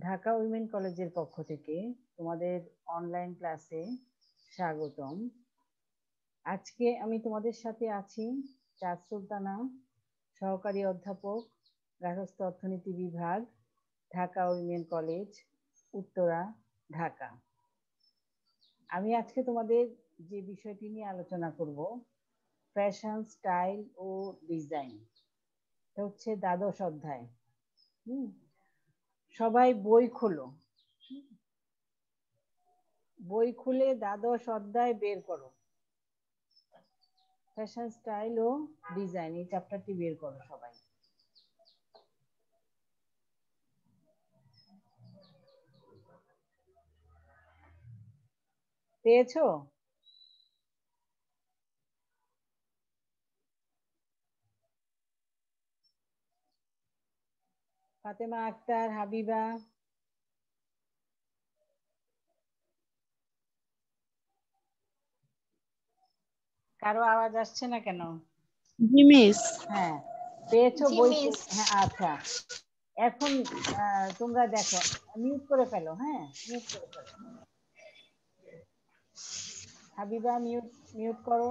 Dhaka women কলেজের পক্ষ থেকে তোমাদের অনলাইন ক্লাসে স্বাগতম। আজকে আমি তোমাদের সাথে আছি চাঁদ সুলতানা, সহকারী অধ্যাপক, গার্হস্থ্য অর্থনীতি বিভাগ, ঢাকা উইমেন কলেজ, উত্তরা, ঢাকা। আমি আজকে তোমাদের যে বিষয়টি নিয়ে আলোচনা করব, ফ্যাশন, স্টাইল ও ডিজাইন, এটা হচ্ছে দ্বাদশ অধ্যায়। সবাই বই খোলো, বই খুলে দ্বাদশ অধ্যায় বের করো। ফ্যাশন, স্টাইল ও ডিজাইন, এই চ্যাপ্টারটি বের করো সবাই। পেয়েছো? ফাতেমা আক্তার, হাবিবা? কারো আওয়াজ আসছে না কেন? জি মিস। হ্যাঁ, পেয়েছো বই? হ্যাঁ, আচ্ছা। এখন তোমরা দেখো, মিউট করে ফেলো। হ্যাঁ, মিউট করে ফেলো। হাবিবা, মিউট মিউট করো।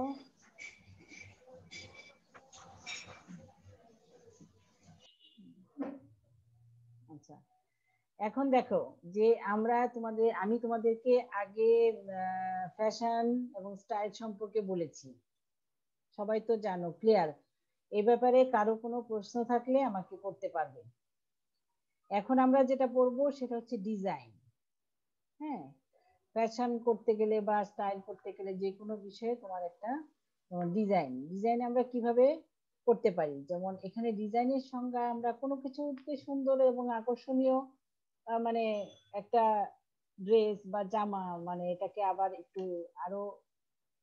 আচ্ছা, এখন দেখো যে আমি তোমাদেরকে আগে ফ্যাশন এবং স্টাইল সম্পর্কে বলেছি, সবাই তো জানো, ক্লিয়ার? এই ব্যাপারে কারো কোনো প্রশ্ন থাকলে আমাকে করতে পারবে। এখন আমরা যেটা পড়বো সেটা হচ্ছে ডিজাইন। হ্যাঁ, ফ্যাশন করতে গেলে বা স্টাইল করতে গেলে যে কোনো বিষয়ে তোমার একটা ডিজাইন আমরা কিভাবে করতে পারি। যেমন এখানে ডিজাইনের সংজ্ঞা, আমরা কোনো কিছুকে সুন্দর এবং আকর্ষণীয় মানে একটা ড্রেস বা জামা, মানে এটাকে আবার একটু আরো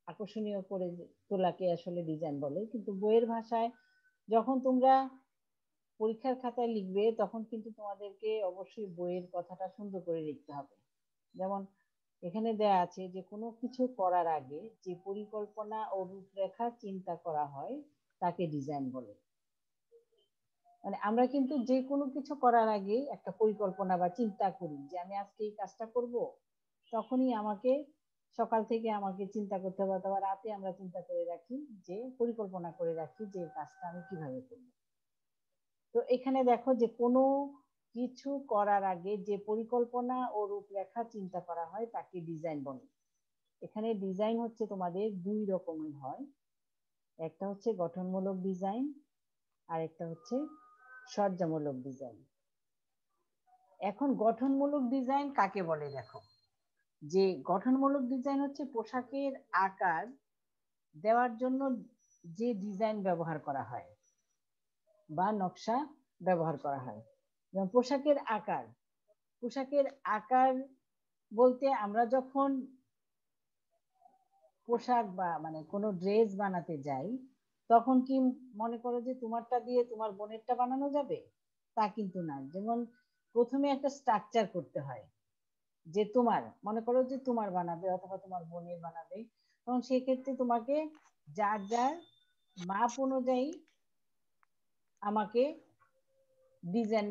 আকর্ষণীয় করে তোলাকে আসলে ডিজাইন বলে। কিন্তু বইয়ের ভাষায় যখন তোমরা পরীক্ষার খাতায় লিখবে, তখন কিন্তু তোমাদেরকে অবশ্যই বইয়ের কথাটা সুন্দর করে লিখতে হবে। যেমন এখানে দেয়া আছে যে কোনো কিছু করার আগে যে পরিকল্পনা ও রূপরেখা চিন্তা করা হয় তাকে ডিজাইন বলে। মানে আমরা কিন্তু যে কোনো কিছু করার আগে একটা পরিকল্পনা বা চিন্তা করি যে আমি আজকে এই কাজটা করব, তখনই আমাকে সকাল থেকে আমাকে চিন্তা করতে হবে, অথবা রাতে আমরা চিন্তা করে রাখি, যে পরিকল্পনা করে রাখি যে কাজটা আমি কিভাবে করব। তো এখানে দেখো যে কোনো কিছু করার আগে যে পরিকল্পনা ও রূপরেখা চিন্তা করা হয় তাকে ডিজাইন বলে। এখানে ডিজাইন হচ্ছে তোমাদের দুই রকমের হয়, একটা হচ্ছে গঠনমূলক ডিজাইন আর একটা হচ্ছে সজ্জামূলক ডিজাইন। এখন গঠনমূলক ডিজাইন কাকে বলে দেখো, যে গঠনমূলক ডিজাইন হচ্ছে পোশাকের আকার দেওয়ার জন্য যে ডিজাইন ব্যবহার করা হয় বা নকশা ব্যবহার করা হয়। যেমন পোশাকের আকার বলতে আমরা যখন পোশাক বা মানে কোনো ড্রেস বানাতে যাই, তখন কি মনে করো যে তোমারটা দিয়ে তোমার বোনেরটা বানানো যাবে? তা কিন্তু না। যেমন প্রথমে একটা স্ট্রাকচার করতে হয়, যে তোমার মনে করো যে তোমার বানাবে অথবা তোমার বোনের বানাবে, তখন সেক্ষেত্রে তোমাকে যার যার মাপ অনুযায়ী আমাকে ডিজাইন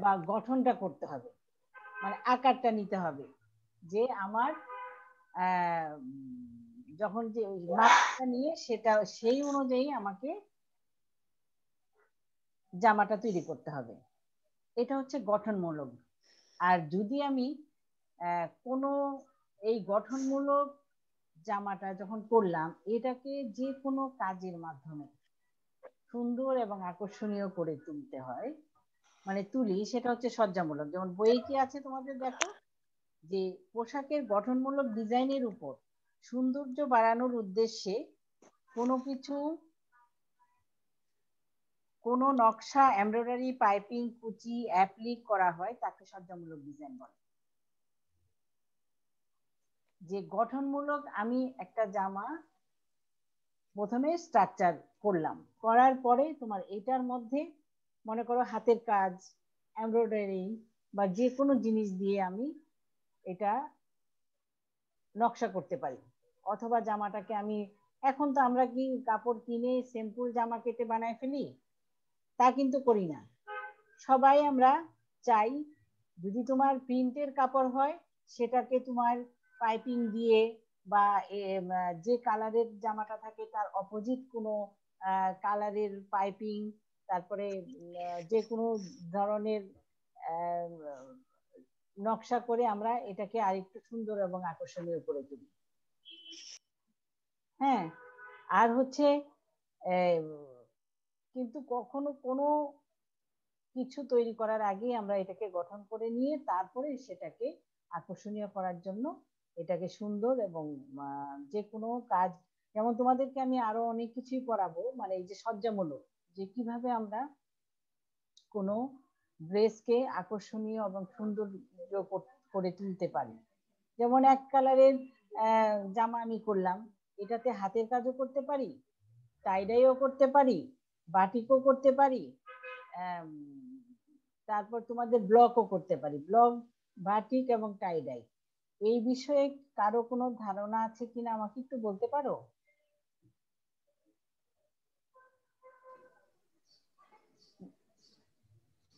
বা গঠনটা করতে হবে, মানে আকারটা নিতে হবে, যে আমার যখন যে মাপটা নিয়ে সেটা সেই অনুযায়ী আমাকে জামাটা তৈরি করতে হবে। এটা হচ্ছে গঠনমূলক। আর যদি আমি কোনো এই গঠনমূলক জামাটা যখন করলাম, এটাকে যে কোনো কাজের মাধ্যমে সুন্দর এবং আকর্ষণীয় করে তুলতে হয়, মানে তুলি, সেটা হচ্ছে সজ্জামূলক। যেমন বইয়ে কি আছে তোমাদের দেখো, যে পোশাকের গঠনমূলক ডিজাইনের উপর সৌন্দর্য বাড়ানোর উদ্দেশ্যে কোনো কিছু, কোনো নকশা, এমব্রয়ডারি, পাইপিং, কুচি অ্যাপ্লিক করা হয় তাকে সজ্জামূলক ডিজাইন বলে। যে গঠনমূলক, আমি একটা জামা প্রথমে স্ট্রাকচার করলাম, করার পরে তোমার এটার মধ্যে মনে করো হাতের কাজ, এমব্রয়ডারি বা যে কোনো জিনিস দিয়ে আমি এটা নকশা করতে পারি। অথবা জামাটাকে আমি, এখন তো আমরা কি কাপড় কিনে সিম্পল জামা কেটে বানায় ফেলি? তা কিন্তু করি না। সবাই আমরা চাই যদি তোমার প্রিন্টের কাপড় হয় সেটাকে তোমার পাইপিং দিয়ে বা যে কালারের জামাটা থাকে তার অপোজিট কোনো কালারের পাইপিং, তারপরে যে কোনো ধরনের নকশা করে আমরা এটাকে আরেকটু সুন্দর এবং আকর্ষণীয় করে তুলি। হ্যাঁ, আর হচ্ছে কিন্তু কখনো কোনো কিছু তৈরি করার আগে আমরা এটাকে গঠন করে নিয়ে তারপরে সেটাকে আকর্ষণীয় করার জন্য এটাকে সুন্দর এবং যে কোনো কাজ, যেমন তোমাদেরকে আমি আরো অনেক কিছুই পড়াবো, মানে এই যে সজ্জামূলক, যে কিভাবে আমরা কোনো ড্রেসকে আকর্ষণীয় এবং সুন্দর করে তুলতে পারি। যেমন এক কালারের জামা আমি করলাম, এটাতে হাতের কাজও করতে পারি, টাইডাইও করতে পারি, বাটিকও করতে পারি, তারপর তোমাদের ব্লকও করতে পারি, ব্লক, বাটিক এবং টাইডাই। এই বিষয়ে কারো কোনো ধারণা আছে কিনা আমাকে একটু বলতে পারো?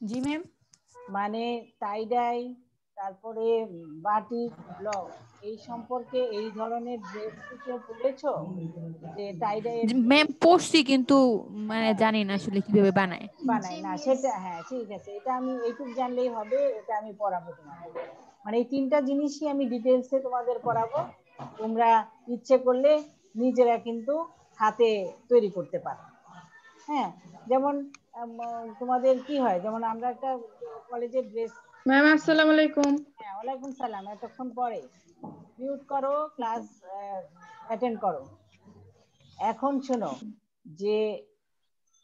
জি ম্যাম। মানে টাইডাই, তারপরে বাটিক, ব্লক, এই সম্পর্কে এই ধরনের ড্রেস কি কেউ পড়েছো? যে টাইডাই ম্যাম পড়ছি কিন্তু মানে জানি না আসলে কিভাবে বানায়। বানায় না সেটা, হ্যাঁ ঠিক আছে, এটা আমি এইটুক জানলেই হবে, এটা আমি পড়াবো তোমাদের। মানে এই তিনটা জিনিসই আমি ডিটেলসে তোমাদের পড়াবো, তোমরা ইচ্ছে করলে নিজেরা কিন্তু হাতে তৈরি করতে পারো। হ্যাঁ, যেমন তোমাদের কি হয়, যেমন আমরা একটা কলেজের ড্রেস। ম্যাম আসসালামু আলাইকুম। হ্যাঁ, ওয়ালাইকুম সালাম। এতক্ষণ পরে মিউট করো, ক্লাস অ্যাটেন্ড করো। এখন শোনো, যে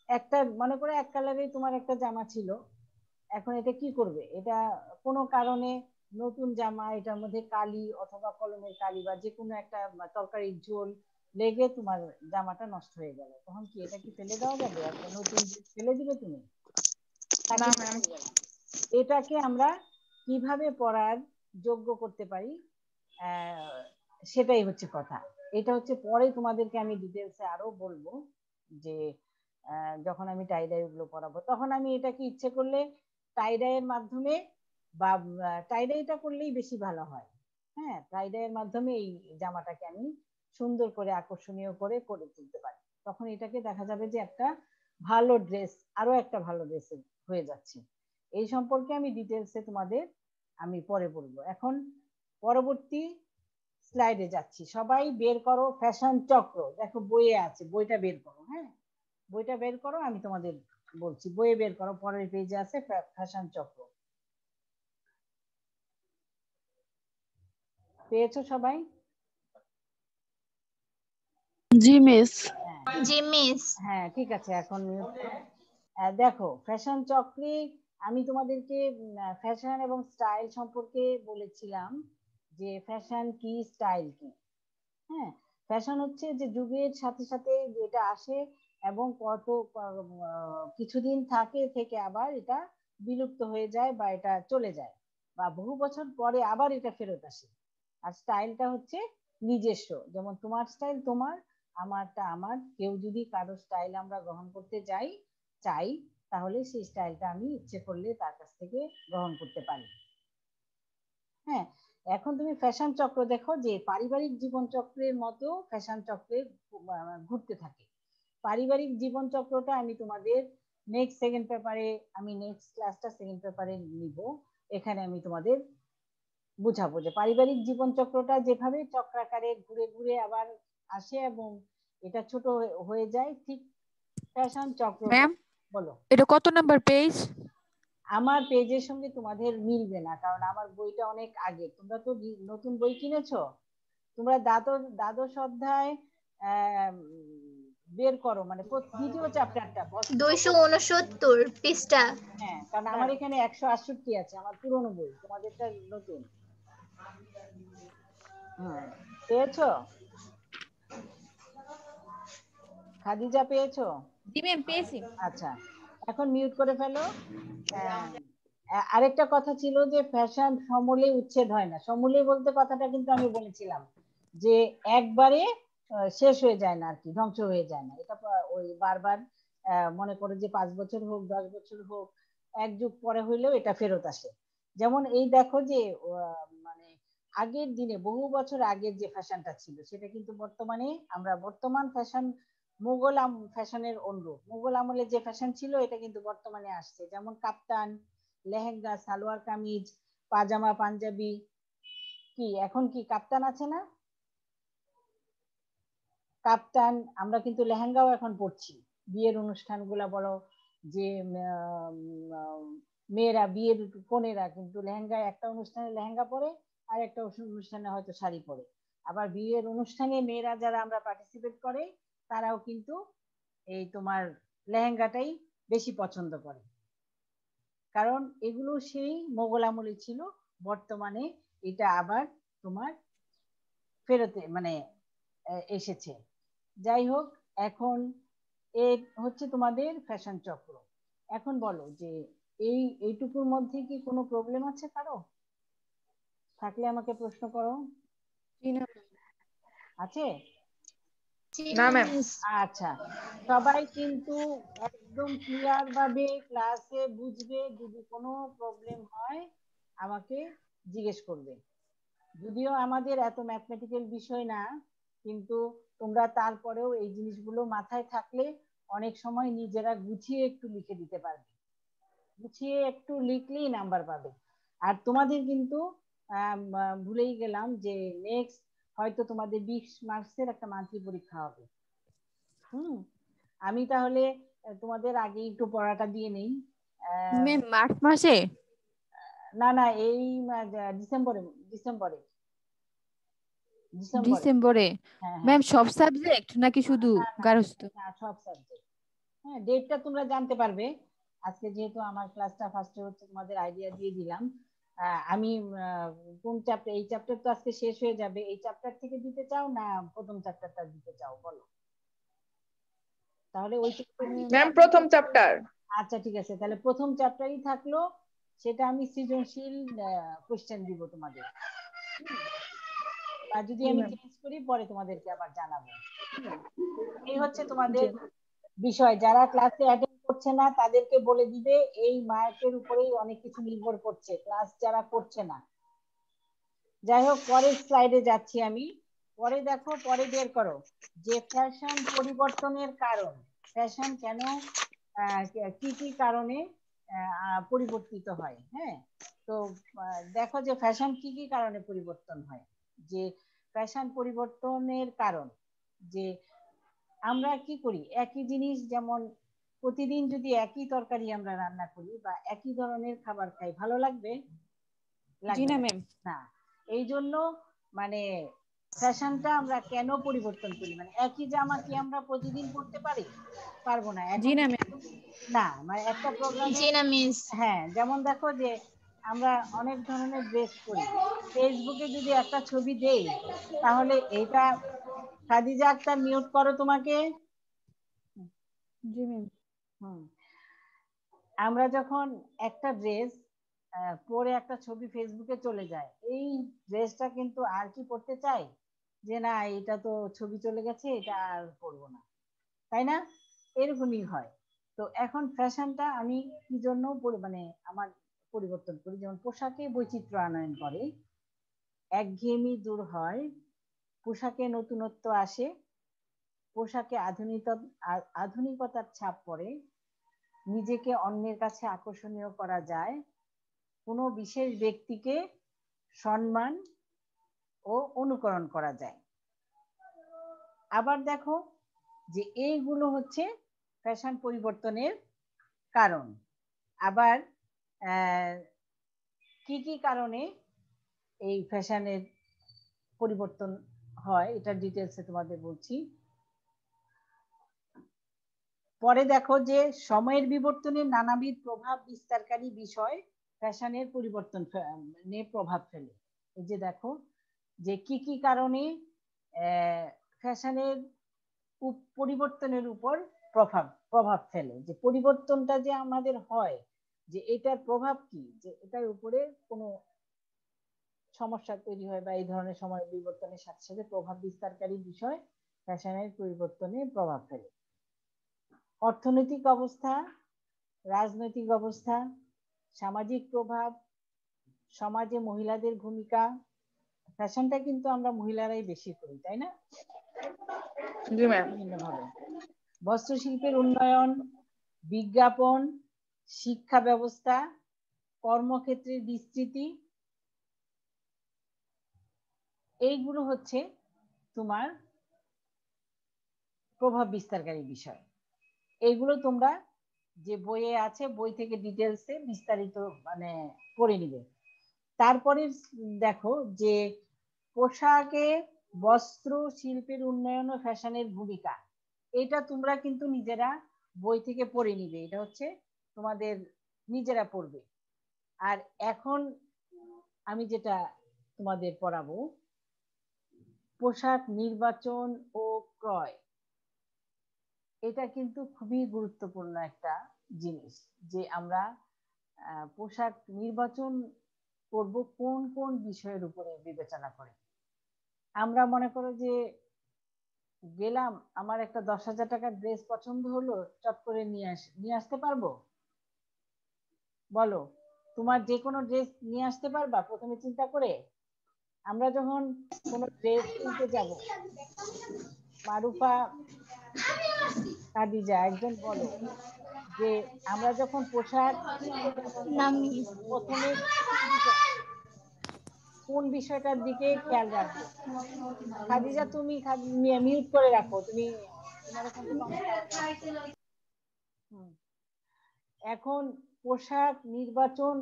একটা মনে করো এক কালারের তোমার একটা জামা ছিল, এখন এটা কি করবে, এটা কোনো কারণে নতুন জামা, এটার মধ্যে কালি অথবা কলমের কালি বা যে কোনো একটা তরকারির ঝোল লেগে তোমার জামাটা নষ্ট হয়ে গেল, তখন কি এটা কি ফেলে দেওয়া যাবে? একটা নতুন ফেলে দিবে তুমি? না ম্যাম। এটাকে আমরা কিভাবে পড়ার যোগ্য করতে পারি, সেটাই হচ্ছে কথা। এটা হচ্ছে পরে তোমাদেরকে আমি ডিটেলসে আরো বলবো, যে যখন আমি টাইডাই গুলো পড়াবো তখন আমি এটাকে ইচ্ছে করলে টাইডাইয়ের মাধ্যমে বা টাইডাইটা করলেই বেশি ভালো হয়। হ্যাঁ, টাইডাইয়ের মাধ্যমে এই জামাটাকে আমি সুন্দর করে আকর্ষণীয় করে করে তুলতে পারি, তখন এটাকে দেখা যাবে যে একটা ভালো ড্রেস, আরো একটা ভালো ড্রেস হয়ে যাচ্ছে। এই সম্পর্কে আমি ডিটেলসে তোমাদের আমি পরে বলবো। এখন পরবর্তী স্লাইডে যাচ্ছি, সবাই বের করো ফ্যাশন চক্র, দেখো বইয়ে আছে, বইটা বের করো। হ্যাঁ, বইটা বের করো, আমি তোমাদের বলছি, বইয়ে বের করো, পরের পেজে আছে ফ্যাশন চক্র। পেয়েছো সবাই? জি মিস। জি মিস। হ্যাঁ ঠিক আছে, এখন মিউট করো। দেখো ফ্যাশন চক্রে আমি তোমাদেরকে ফ্যাশন এবং স্টাইল সম্পর্কে বলেছিলাম, যে ফ্যাশন কি, স্টাইল কি। হ্যাঁ, ফ্যাশন হচ্ছে যে যুগের সাথে সাথে যেটা আসে এবং কত কিছুদিন থেকে আবার এটা বিলুপ্ত হয়ে যায় বা এটা চলে যায়, বা বহু বছর পরে আবার এটা ফেরত আসে। আর স্টাইলটা হচ্ছে নিজস্ব, যেমন তোমার স্টাইল তোমার, আমারটা আমার। কেউ যদি কারো স্টাইল আমরা গ্রহণ করতে চাই, তাহলে সেই স্টাইলটা আমি ইচ্ছে করলে তার কাছ থেকে গ্রহণ করতে পারি। হ্যাঁ, এখন তুমি ফ্যাশন চক্র দেখো, যে পারিবারিক জীবন চক্রের মতো ফ্যাশন চক্রে ঘুরতে থাকে। পারিবারিক জীবন চক্রটা আমি তোমাদের নেক্সট সেকেন্ড পেপারে, আমি নেক্সট ক্লাসটা সেকেন্ড পেপারে নিব, এখানে আমি তোমাদের বুঝাবো যে পারিবারিক জীবন চক্রটা যেভাবে চক্রাকারে ঘুরে ঘুরে আবার আসে এবং এটা ছোট হয়ে যায়, ঠিক ফ্যাশন চক্রটা। ম্যাম বলো। এটা কত নাম্বার পেজ? আমার পেজের সঙ্গে তোমাদের মিলবে না, কারণ আমার বইটা অনেক আগে, তোমরা তো নতুন বই কিনেছো, তোমরা দ্বাদশ অধ্যায় বের করো, মানে দ্বিতীয় চ্যাপ্টারটা 269 পৃষ্ঠা। হ্যাঁ, কারণ আমার এখানে 168 আছে, আমার পুরনো বই, তোমাদেরটা নতুন। হ্যাঁ, পেয়েছো? খাদিজা পেয়েছো? জি ম্যাম পেয়েছি। আচ্ছা, এখন মিউট করে ফেলো। আরেকটা কথা ছিল যে ফ্যাশন সমূলে উচ্ছেদ হয় না, সমূলে বলতে কথাটা কিন্তু আমি বলেছিলাম যে একবারে শেষ হয়ে যায় না আর কি, ধ্বংস হয়ে যায় না, এটা ওই বারবার মনে করো যে 5 বছর হোক 10 বছর হোক, এক যুগ পরে হইলেও এটা ফেরত আসে। যেমন এই দেখো যে মানে আগের দিনে বহু বছর আগের যে ফ্যাশনটা ছিল সেটা কিন্তু বর্তমানে আমরা বর্তমান ফ্যাশন ফ্যাশনের অনুরূপ মুঘল আমলে যে ফ্যাশন ছিল এটা কিন্তু বর্তমানে আসছে, যেমন কাপ্তান, লেহেঙ্গা, সালোয়ার কামিজ, পাজামা, পাঞ্জাবি। কি এখন কি কাপ্তান আছে না? কাপ্তান, আমরা কিন্তু লেহেঙ্গাও এখন পরছি বিয়ের অনুষ্ঠানগুলা বলো, যে মেয়েরা বিয়ের কনেরা কিন্তু লেহেঙ্গা, একটা অনুষ্ঠানে লেহেঙ্গা পরে আর একটা অনুষ্ঠানে হয়তো শাড়ি পরে। আবার বিয়ের অনুষ্ঠানে মেয়েরা যারা আমরা পার্টিসিপেট করে তারাও কিন্তু এই তোমার লেহেঙ্গাটাই বেশি পছন্দ করে, কারণ এগুলো সেই মোগল আমলে ছিল, বর্তমানে এটা আবার তোমার ফেরতে মানে এসেছে। যাই হোক, এখন এই হচ্ছে তোমাদের ফ্যাশন চক্র। এখন বলো যে এইটুকুর মধ্যে কি কোনো প্রবলেম আছে কারো? থাকলে আমাকে প্রশ্ন করো। আছে? জি না ম্যাম। মিস। আচ্ছা, সবাই কিন্তু একদম ক্লিয়ার ভাবে ক্লাসে বুঝবে, যদি কোনো প্রবলেম হয় আমাকে জিজ্ঞেস করবে। যদিও আমাদের এত ম্যাথমেটিক্যাল বিষয় না, কিন্তু তোমরা তারপরেও এই জিনিসগুলো মাথায় থাকলে অনেক সময় নিজেরা গুছিয়ে একটু লিখে দিতে পারবে, গুছিয়ে একটু লিখলেই নাম্বার পাবে। আর তোমাদের কিন্তু ভুলেই গেলাম যে নেক্সট হয়তো তোমাদের 20 মার্কসের একটা মান্থলি পরীক্ষা হবে। আমি তাহলে তোমাদের আগে একটু পড়াটা দিয়ে নেই। ম্যাম মার্চ মাসে? না না, এই ডিসেম্বরে, ডিসেম্বরে, ডিসেম্বরে। ডিসেম্বরে? হ্যাঁ হ্যাঁ, ম্যাম সব সাবজেক্ট নাকি শুধু না না গার্হস্থ্য? না, সব সাবজেক্ট। হ্যাঁ, ডেটটা তোমরা জানতে পারবে আজকে, যেহেতু আমার ক্লাসটা ফার্স্টে হচ্ছে তোমাদের আইডিয়া দিয়ে দিলাম। আমি কোন চ্যাপ্টার, এই চ্যাপ্টার তো আজকে শেষ হয়ে যাবে, এই চ্যাপ্টার থেকে দিতে চাও না প্রথম চ্যাপ্টারটা দিতে চাও বলো, তাহলে ওই ম্যাম প্রথম চ্যাপ্টার। আচ্ছা ঠিক আছে, তাহলে প্রথম চ্যাপ্টারই থাকলো, সেটা আমি সৃজনশীল কোশ্চেন দিব তোমাদের। আর যদি আমি চেঞ্জ করি পরে তোমাদেরকে আবার জানাবো। এই হচ্ছে তোমাদের বিষয়। যারা ক্লাসে অ্যাটেন্ড করছে না তাদেরকে বলে দিবে, এই মার্কের উপরেই অনেক কিছু নির্ভর করছে, ক্লাস যারা করছে না। যাই হোক, পরের স্লাইডে যাচ্ছি আমি। পরে দেখো, পরে বের করো যে ফ্যাশন পরিবর্তনের কারণ, ফ্যাশন কেন, কি কি কারণে পরিবর্তিত হয়। হ্যাঁ, তো দেখো যে ফ্যাশন কি কি কারণে পরিবর্তন হয়। যে ফ্যাশন পরিবর্তনের কারণ, যে আমরা কি করি একই জিনিস, যেমন প্রতিদিন যদি একই তরকারি আমরা রান্না করি বা একই ধরনের খাবার খাই, ভালো লাগবে? জি লাগবে না না। ম্যাম। না, এই জন্য মানে ফ্যাশনটা আমরা কেন পরিবর্তন করি, মানে একই জামা কি আমরা প্রতিদিন পরতে পারি? পারবো না। জি এখন না ম্যাম। না, মানে একটা প্রোগ্রামে, জি না মিস। হ্যাঁ যেমন দেখো যে আমরা অনেক ধরনের ড্রেস করি, ফেসবুকে যদি একটা ছবি দেই তাহলে এটা, খাদিজা আক্তার মিউট করো তোমাকে। জি ম্যাম। হুম, আমরা যখন একটা ড্রেস পরে একটা ছবি ফেসবুকে চলে যায়, এই ড্রেসটা কিন্তু আর কি পড়তে চাই, যে না এটা তো ছবি চলে গেছে, এটা আর পরবো না, তাই না? এরকমই হয়। তো এখন ফ্যাশনটা আমি কি জন্য মানে আমার পরিবর্তন করি, যেমন পোশাকে বৈচিত্র্য আনয়ন করে, একঘেয়েমি দূর হয়, পোশাকে নতুনত্ব আসে, পোশাকে আধুনিকতার ছাপ পড়ে, নিজেকে অন্যের কাছে আকর্ষণীয় করা যায়, কোনো বিশেষ ব্যক্তিকে সম্মান ও অনুকরণ করা যায়। আবার দেখো যে এইগুলো হচ্ছে ফ্যাশন পরিবর্তনের কারণ। আবার কি কি কারণে এই ফ্যাশনের পরিবর্তন হয়, এটা ডিটেলসে তোমাদের বলছি। পরে দেখো যে সময়ের বিবর্তনের নানাবিধ প্রভাব বিস্তারকারী বিষয় ফ্যাশনের পরিবর্তন প্রভাব ফেলে। এই যে দেখো যে কি কি কারণে ফ্যাশনের পরিবর্তনের উপর প্রভাব ফেলে, যে পরিবর্তনটা যে আমাদের হয়, যে এটার প্রভাব কি, যে এটার উপরে কোনো সমস্যা তৈরি হয় বা এই ধরনের সময় বিবর্তনের সাথে সাথে প্রভাব বিস্তারকারী বিষয় ফ্যাশনের পরিবর্তনে প্রভাব ফেলে। অর্থনৈতিক অবস্থা, রাজনৈতিক অবস্থা, সামাজিক প্রভাব, সমাজে মহিলাদের ভূমিকা, ফ্যাশনটা কিন্তু আমরা মহিলারাই বেশি করি, তাই না? জি ম্যাম। বিভিন্নভাবে বস্ত্রশিল্পের উন্নয়ন, বিজ্ঞাপন, শিক্ষা ব্যবস্থা, কর্মক্ষেত্রের বিস্তৃতি, এইগুলো হচ্ছে তোমার প্রভাব বিস্তারকারী বিষয়। এইগুলো তোমরা যে বইয়ে আছে, বই থেকে ডিটেলসে বিস্তারিত মানে পড়ে নিবে। তারপরে দেখো যে পোশাকে বস্ত্র শিল্পের উন্নয়ন ও ফ্যাশনের ভূমিকা, এটা তোমরা কিন্তু নিজেরা বই থেকে পড়ে নিবে, এটা হচ্ছে তোমাদের নিজেরা পড়বে। আর এখন আমি যেটা তোমাদের পড়াবো, পোশাক নির্বাচন ও ক্রয়, এটা কিন্তু খুবই গুরুত্বপূর্ণ একটা জিনিস, যে আমরা পোশাক নির্বাচন করব কোন কোন বিষয়ের উপরে বিবেচনা করে। আমরা মনে করো যে গেলাম, আমার একটা 10,000 টাকার ড্রেস পছন্দ হলো, চট করে নিয়ে আসতে পারবো? বলো, তোমার যে কোনো ড্রেস নিয়ে আসতে পারবা প্রথমে চিন্তা করে? আমরা যখন কোনো ড্রেস কিনতে যাব, মারুফা, খাদিজা একজন বলো, যে আমরা যখন পোশাক কিনতে যাব প্রথমে কোন বিষয়টার দিকে খেয়াল রাখবো? খাদিজা তুমি মিউট করে রাখো, তুমি তোমার ওখান থেকে অনেক আওয়াজ আসছে। এখন পোশাক নির্বাচন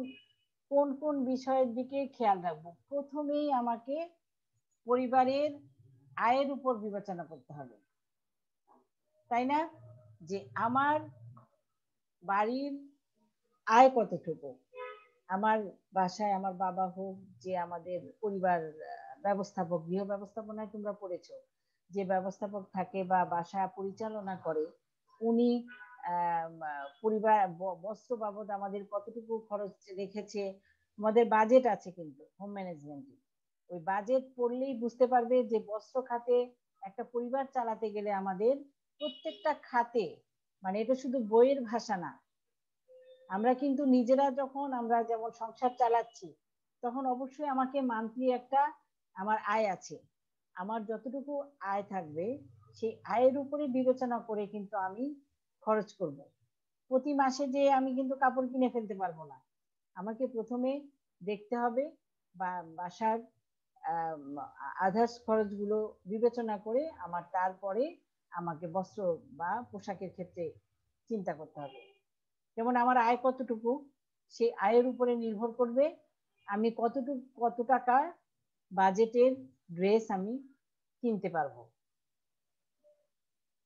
কোন কোন বিষয়ের দিকে খেয়াল রাখবো? প্রথমেই আমাকে পরিবারের আয়ের উপর বিবেচনা করতে হবে, তাই না? যে আমার বাড়ির আয় কতটুকু, আমার বাসায় আমার বাবা হোক, যে আমাদের পরিবার ব্যবস্থাপক, গৃহ ব্যবস্থাপনায় তোমরা পড়েছো, যে ব্যবস্থাপক থাকে বা বাসা পরিচালনা করে, উনি পরিবার বস্ত্র বাবদ আমাদের কতটুকু খরচ রেখেছে, আমাদের বাজেট আছে কিন্তু হোম ম্যানেজমেন্টে। ওই বাজেট পড়লেই বুঝতে পারবে যে বস্ত্র খাতে একটা পরিবার চালাতে গেলে আমাদের প্রত্যেকটা খাতে, মানে এটা শুধু বইয়ের ভাষা না, আমরা কিন্তু নিজেরা যখন আমরা যেমন সংসার চালাচ্ছি, তখন অবশ্যই আমাকে মান্থলি একটা আমার আয় আছে, আমার যতটুকু আয় থাকবে সেই আয়ের উপরে বিবেচনা করে কিন্তু আমি খরচ করব। প্রতি মাসে যে আমি কিন্তু কাপড় কিনে ফেলতে পারবো না, আমাকে প্রথমে দেখতে হবে বা বাসার আদার্স খরচগুলো বিবেচনা করে আমার তারপরে আমাকে বস্ত্র বা পোশাকের ক্ষেত্রে চিন্তা করতে হবে। যেমন আমার আয় কতটুকু, সেই আয়ের উপরে নির্ভর করবে আমি কত টাকা বাজেটের ড্রেস আমি কিনতে পারবো।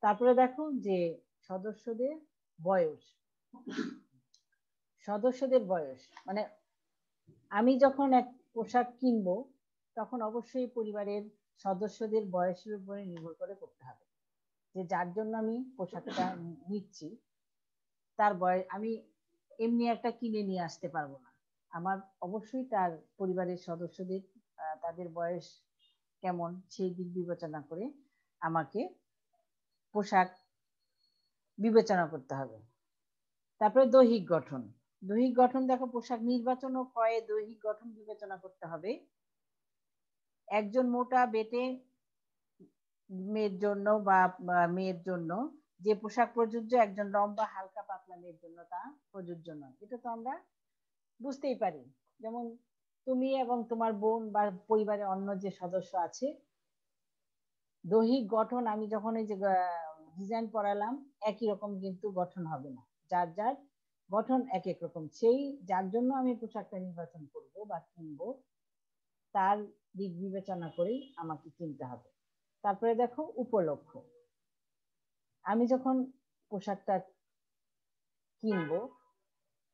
তারপরে দেখো যে সদস্যদের বয়স, মানে আমি যখন এক পোশাক কিনবো, তখন অবশ্যই পরিবারের সদস্যদের বয়সের উপরে নির্ভর করে করতে হবে, যে যার জন্য আমি পোশাকটা নিচ্ছি তার বয়স আমি এমনি একটা কিনে নিয়ে আসতে পারবো না, আমার অবশ্যই তার পরিবারের সদস্যদের তাদের বয়স কেমন সেই দিক বিবেচনা করে আমাকে পোশাক বিবেচনা করতে হবে। তারপরে দৈহিক গঠন, দেখো পোশাক নির্বাচন ও ক্রয়ে দৈহিক গঠন বিবেচনা করতে হবে। একজন মোটা বেটে মেয়ের জন্য বা মেয়ের জন্য যে পোশাক প্রযোজ্য, একজন লম্বা হালকা পাতলা মেয়ের জন্য তা প্রযোজ্য নয়। এটা তো আমরা বুঝতেই পারি। যেমন তুমি এবং তোমার বোন বা পরিবারের অন্য যে সদস্য আছে, দৈহিক গঠন আমি যখন এই যে ডিজাইন পড়ালাম, একই রকম কিন্তু গঠন হবে না, যার যার গঠন এক এক রকম। সেই যার জন্য আমি পোশাকটা নির্বাচন করব বা কিনবো, তার দিক বিবেচনা করেই আমাকে কিনতে হবে। তারপরে দেখো উপলক্ষ, আমি যখন পোশাকটা কিনবো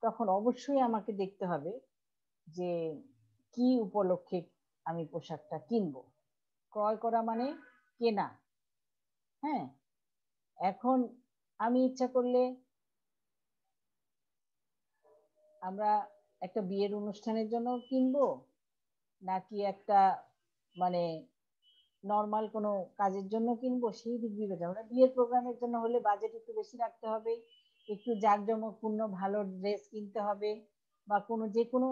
তখন অবশ্যই আমাকে দেখতে হবে যে কি উপলক্ষে আমি পোশাকটা কিনবো। ক্রয় করা মানে কেনা, হ্যাঁ। এখন আমি ইচ্ছা করলে আমরা একটা বিয়ের অনুষ্ঠানের জন্য কিনবো, নাকি একটা মানে নর্মাল কোনো কাজের জন্য কিনবো, সেই দিক বিবেচনা। আমরা বিয়ের প্রোগ্রামের জন্য হলে বাজেট একটু বেশি রাখতে হবে, একটু জাঁকজমকপূর্ণ ভালো ড্রেস কিনতে হবে, বা যে কোনো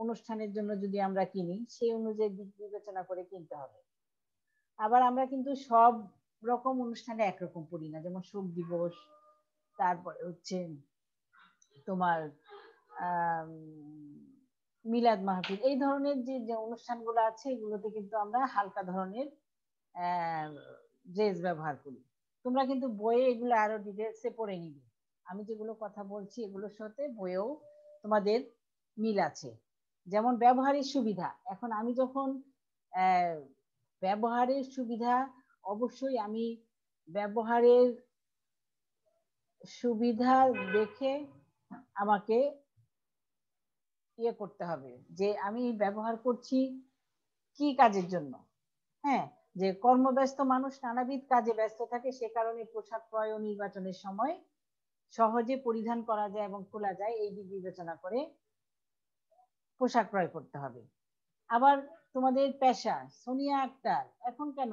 অনুষ্ঠানের জন্য যদি আমরা কিনি সেই অনুযায়ী দিক বিবেচনা করে কিনতে হবে। আবার আমরা কিন্তু সব রকম অনুষ্ঠানে একরকম পড়ি না, যেমন শোক দিবস, তারপরে হচ্ছে তোমার মিলাদ মাহফিল, এই ধরনের যে অনুষ্ঠানগুলো আছে এগুলোতে কিন্তু আমরা হালকা ধরনের ড্রেস ব্যবহার করি। তোমরা কিন্তু বইয়ে এগুলো আরো ডিটেলসে পড়ে নিবে। আমি যেগুলো কথা বলছি এগুলোর সাথে বইয়েও তোমাদের মিল আছে। যেমন ব্যবহারের সুবিধা, এখন আমি যখন ব্যবহারের সুবিধা, অবশ্যই আমি ব্যবহারের সুবিধা দেখে আমাকে ইয়ে করতে হবে যে আমি ব্যবহার করছি কি কাজের জন্য। হ্যাঁ, যে কর্মব্যস্ত মানুষ নানাবিধ কাজে ব্যস্ত থাকে, সে কারণে পোশাক ক্রয় ও নির্বাচনের সময় সহজে পরিধান করা যায় এবং খোলা যায় এই দিক বিবেচনা করে পোশাক ক্রয় করতে হবে। আবার তোমাদের পেশা, সোনিয়া আক্তার এখন কেন?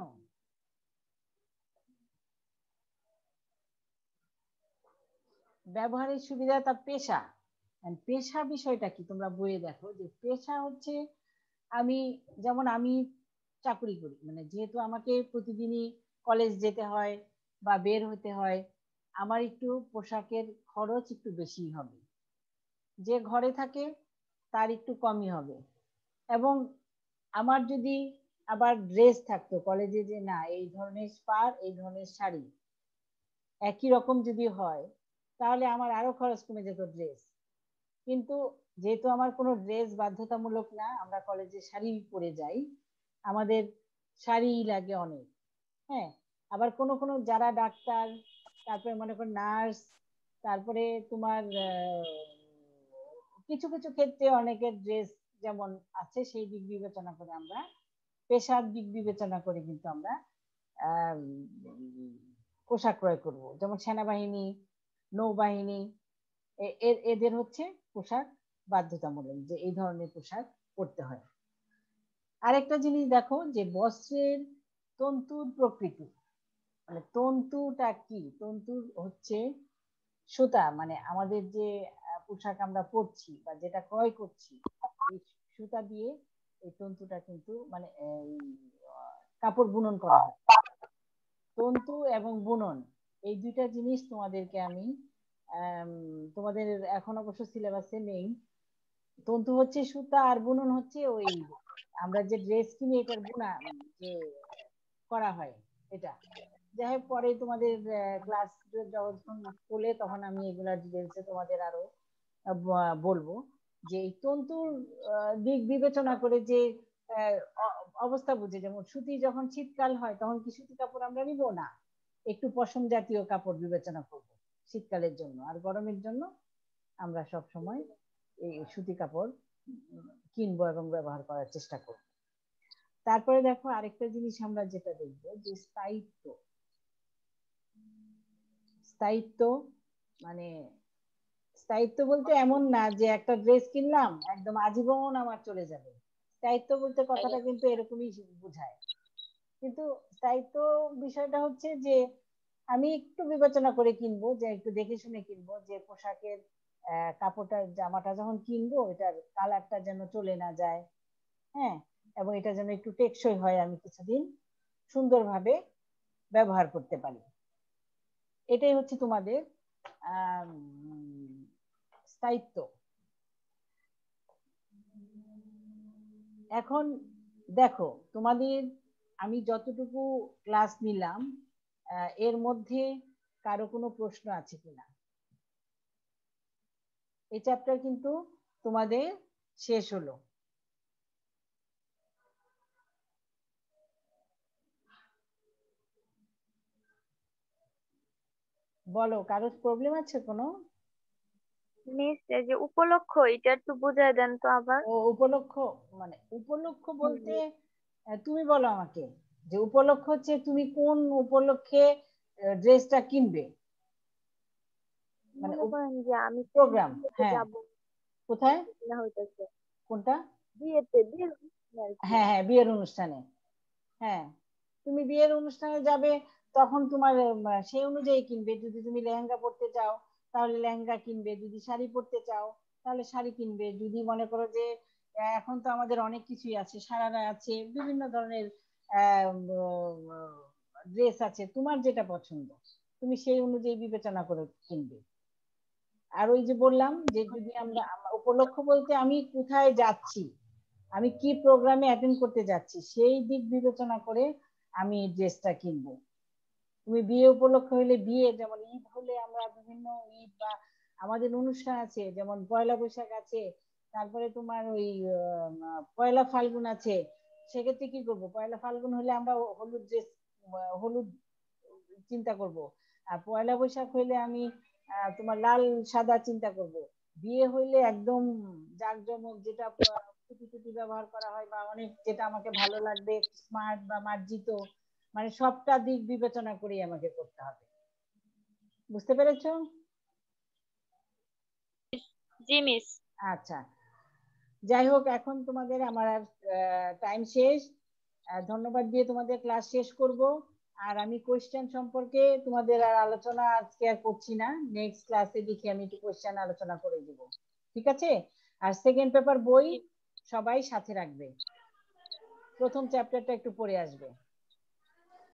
ব্যবহারের সুবিধা তার পেশা, পেশা বিষয়টা কি তোমরা বইয়ে দেখো যে পেশা হচ্ছে আমি, যেমন আমি চাকরি করি, মানে যেহেতু আমাকে প্রতিদিনই কলেজ যেতে হয় বা বের হতে হয়, আমার একটু পোশাকের খরচ একটু বেশি হবে, যে ঘরে থাকে তার একটু কমই হবে। এবং আমার যদি আবার ড্রেস থাকতো কলেজে, যে না এই ধরনের স্কার্ট এই ধরনের শাড়ি একই রকম যদি হয় তাহলে আমার আরো খরচ কমে যেত ড্রেস। কিন্তু যেহেতু আমার কোনো ড্রেস বাধ্যতামূলক না, আমরা কলেজে শাড়ি পরে যাই, আমাদের শাড়ি লাগে অনেক। হ্যাঁ, আবার কোনো কোনো যারা ডাক্তার, তারপরে মনে করো নার্স, তারপরে তোমার কিছু কিছু ক্ষেত্রে অনেকের ড্রেস যেমন আছে, সেই দিক বিবেচনা করে আমরা পেশার দিক বিবেচনা করে কিন্তু আমরা আহ পোশাক ক্রয় করব। যেমন সেনাবাহিনী, নৌবাহিনী, এদের হচ্ছে পোশাক বাধ্যতামূলক যে এই ধরনের পোশাক পরতে হয়। আরেকটা জিনিস দেখো যে বস্ত্রের তন্তুর প্রকৃতি, মানে তন্তুটা কি, তন্তুর হচ্ছে সুতা, মানে আমাদের যে পোশাক আমরা পরছি বা যেটা ক্রয় করছি এই সুতা দিয়ে এই তন্তুটা কিন্তু মানে কাপড় বুনন করা হয়। তন্তু এবং বুনন এই দুইটা জিনিস তোমাদেরকে আমি তোমাদের এখন অবশ্য সিলেবাসে নেই। তন্তু হচ্ছে সুতা আর বুনন হচ্ছে ওই আমরা যে ড্রেস কিনি এটার বুনা যে করা হয় এটা। যাই হোক, পরে তোমাদের ক্লাস যখন খোলে তখন আমি এগুলা ডিটেলসে তোমাদের আরো বলবো যে এই তন্তুর দিক বিবেচনা করে যে অবস্থা বুঝে, যেমন সুতি যখন শীতকাল হয় তখন কি সুতি কাপড় আমরা নিব না, একটু পশম জাতীয় কাপড় বিবেচনা করব শীতকালের জন্য, আর গরমের জন্য আমরা সব সময় এই সুতি কাপড় কিনবো এবং ব্যবহার করার চেষ্টা করব। তারপরে দেখো আরেকটা জিনিস আমরা যেটা দেখবো যে স্থায়িত্ব। স্থায়িত্ব মানে স্থায়িত্ব বলতে এমন না যে একটা ড্রেস কিনলাম একদম আজীবন আমার চলে যাবে। স্থায়িত্ব বলতে কথাটা কিন্তু এরকমই বোঝায়। কিন্তু স্থায়িত্ব বিষয়টা হচ্ছে যে আমি একটু বিবেচনা করে কিনবো, যে একটু দেখে শুনে কিনবো, যে পোশাকের কাপড়টা জামাটা যখন কিনবো এটার কালারটা যেন চলে না যায়। হ্যাঁ, এবং এটা যেন একটু টেকসই হয়, আমি কিছুদিন সুন্দরভাবে ব্যবহার করতে পারি। এটাই হচ্ছে তোমাদের স্থায়িত্ব। এখন দেখো তোমাদের আমি যতটুকু ক্লাস নিলাম এর মধ্যে কারো কোনো প্রশ্ন আছে কিনা? এই চ্যাপ্টার কিন্তু তোমাদের শেষ হলো। বলো, কারোর প্রবলেম আছে কোনো? মিস, এই যে উপলক্ষ এটা একটু বুঝাই দেন তো আবার। ও উপলক্ষ, মানে উপলক্ষ বলতে তুমি বলো আমাকে যে উপলক্ষ হচ্ছে তুমি কোন উপলক্ষে ড্রেসটা কিনবে, মানে মনে করেন যে আমি প্রোগ্রাম। হ্যাঁ, যাব, কোথায়, না হইতেছে কোনটা? বিয়ের আর কি। হ্যাঁ হ্যাঁ, বিয়ের অনুষ্ঠানে। হ্যাঁ, তুমি বিয়ের অনুষ্ঠানে যাবে তখন তোমার সেই অনুযায়ী কিনবে। যদি তুমি লেহেঙ্গা পরতে চাও তাহলে লেহেঙ্গা কিনবে, যদি শাড়ি পরতে চাও তাহলে শাড়ি কিনবে। যদি মনে করো যে এখন তো আমাদের অনেক কিছুই আছে, সারারা আছে, বিভিন্ন ধরনের ড্রেস আছে, তোমার যেটা পছন্দ তুমি সেই অনুযায়ী বিবেচনা করে কিনবে। আর ওই যে বললাম যে যদি আমরা উপলক্ষ বলতে আমি কোথায় যাচ্ছি, আমি কি প্রোগ্রামে অ্যাটেন্ড করতে যাচ্ছি সেই দিক বিবেচনা করে আমি ড্রেসটা কিনবো। তুমি বিয়ে উপলক্ষ হলে বিয়ে, যেমন ঈদ হলে আমরা বিভিন্ন ঈদ বা আমাদের অনুষ্ঠান আছে, যেমন পয়লা বৈশাখ আছে, তারপরে তোমার ওই পয়লা ফাল্গুন আছে। সেক্ষেত্রে কি করব, পয়লা ফাল্গুন হলে আমরা হলুদ ড্রেস, হলুদ চিন্তা করব। আর পয়লা বৈশাখ হইলে আমি তোমার লাল সাদা চিন্তা করব। বিয়ে হইলে একদম জাঁকজমক, যেটা পুঁতি টুতি ব্যবহার করা হয় বা অনেক যেটা আমাকে ভালো লাগবে, স্মার্ট বা মার্জিত, মানে সবটা দিক বিবেচনা করেই আমাকে করতে হবে। বুঝতে পেরেছো? জি মিস। আচ্ছা, যাই হোক, এখন তোমাদের আমার টাইম শেষ। ধন্যবাদ দিয়ে তোমাদের ক্লাস শেষ করব। আর আমি কোয়েশ্চেন সম্পর্কে তোমাদের আর আলোচনা আজকে আর করছি না, নেক্সট ক্লাসে দেখি আমি একটু কোয়েশ্চেন আলোচনা করে দিব। ঠিক আছে? আর সেকেন্ড পেপার বই সবাই সাথে রাখবে, প্রথম চ্যাপ্টারটা একটু পড়ে আসবে।